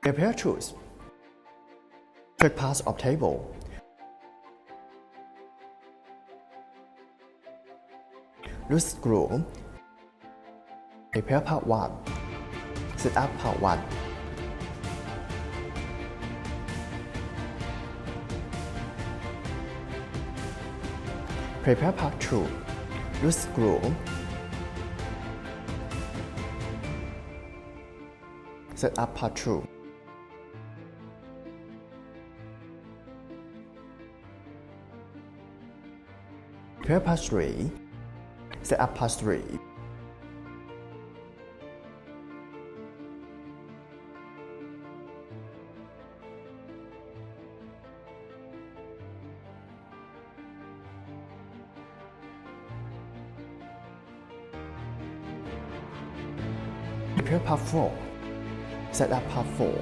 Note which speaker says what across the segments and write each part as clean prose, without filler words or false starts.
Speaker 1: Prepare tools. Check parts of table. Loose screw. Prepare part 1. Set up part 1. Prepare part 2. Loose screw. Set up part 2. Prepare part 3. Set up part 3. Prepare part 4. Set up part 4.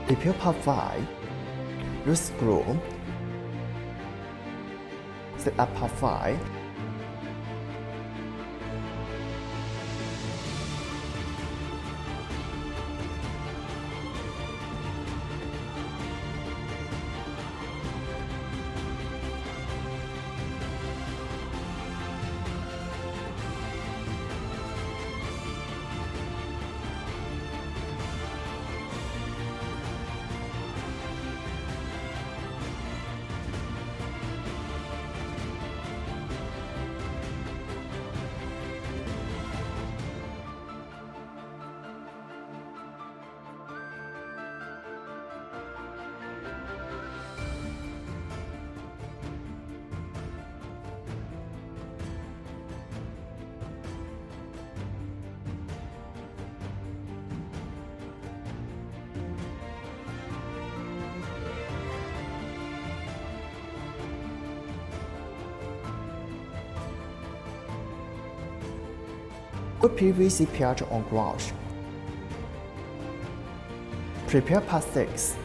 Speaker 1: Prepare part 5. Loose screw. Set up part 5. Put PVC patch on ground. Prepare part 6.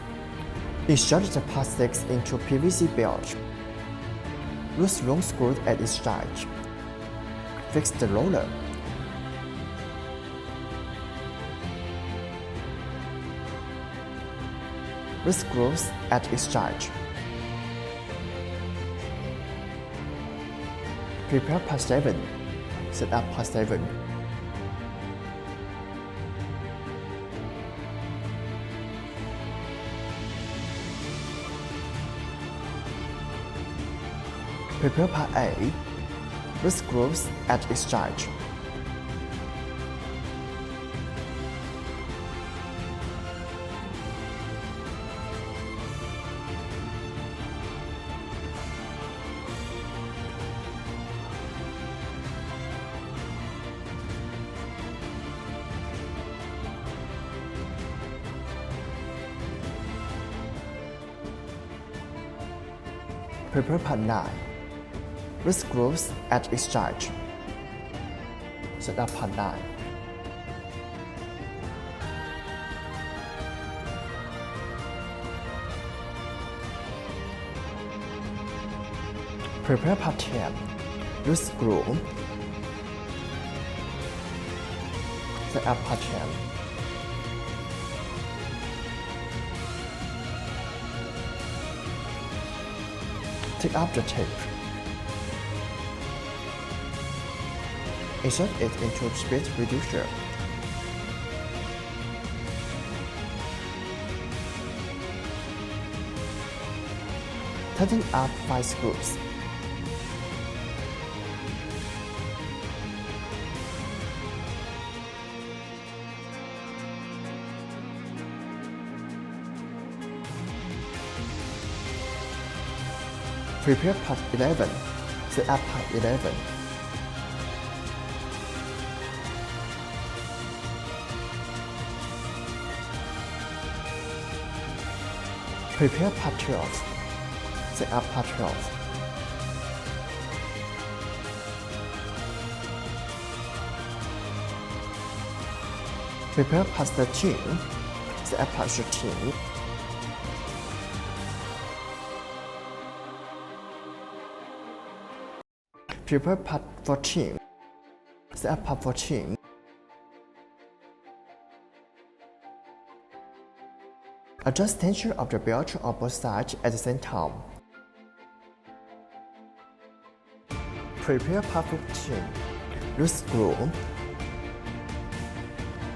Speaker 1: Insert the part 6 into PVC belt. Loose long screws at each side. Fix the roller. Loose screws at each side. Prepare part 7. Set up part 7. Prepare part 8. Loose screws at each side. Prepare part 9. Loose screws at each side. Set up part 9. Prepare part 10. Loose screw. Set up part 10. Take up the tape. Insert it into speed reducer. Tighten up 5 screws. Prepare part 11. Set up part 11. Prepare part 12. Set up part 12. Prepare part 13. Set up part 13. Prepare part 14. Set up part 14. Adjust tension of the belt on both sides at the same time. Prepare part 15. Loose screw.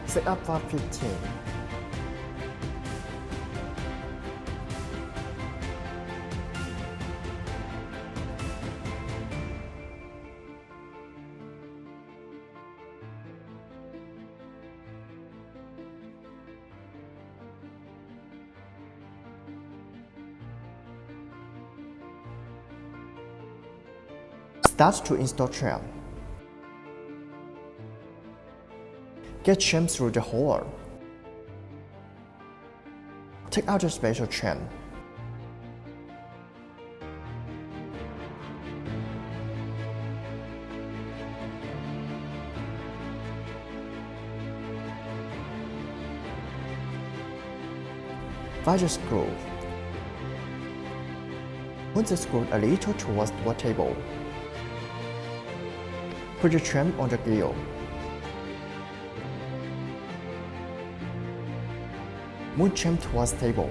Speaker 1: Set up part 15. Start to install trim. Get trim through the hole. Take out the special trim. Find the screw. Move the screw a little towards the table. Put the trim on the grill. Move trim towards table.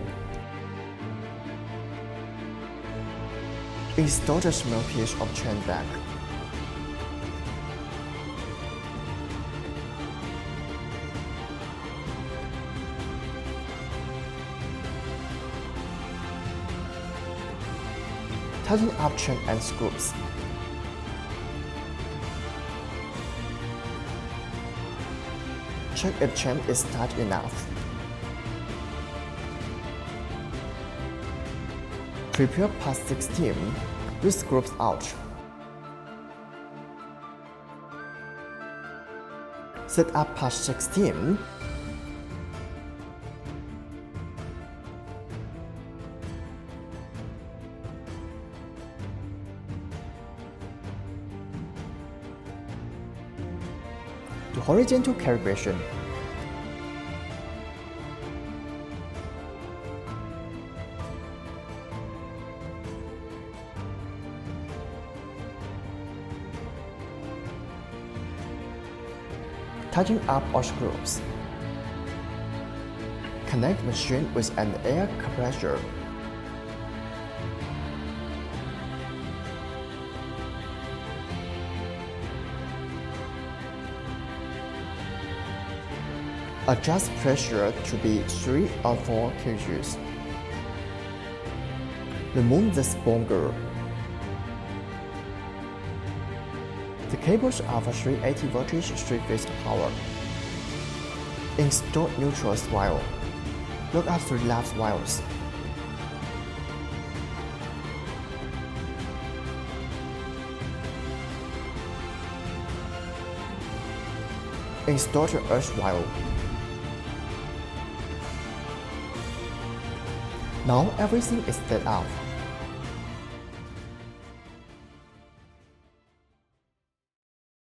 Speaker 1: Install the small piece of trim back. Tighten up trim and screws. Check if trim is tight enough. Prepare part 16. Loose screws out. Set up part 16. To horizontal calibration. Tighten up all screws. Connect machine with an air compressor. Adjust pressure to be 3 or 4 kgs. Remove the sponger. The cables are for 380 voltage 3-phase power. Install neutral wire. Look up 3 lap wires. Install the earth wire. Now everything is set up.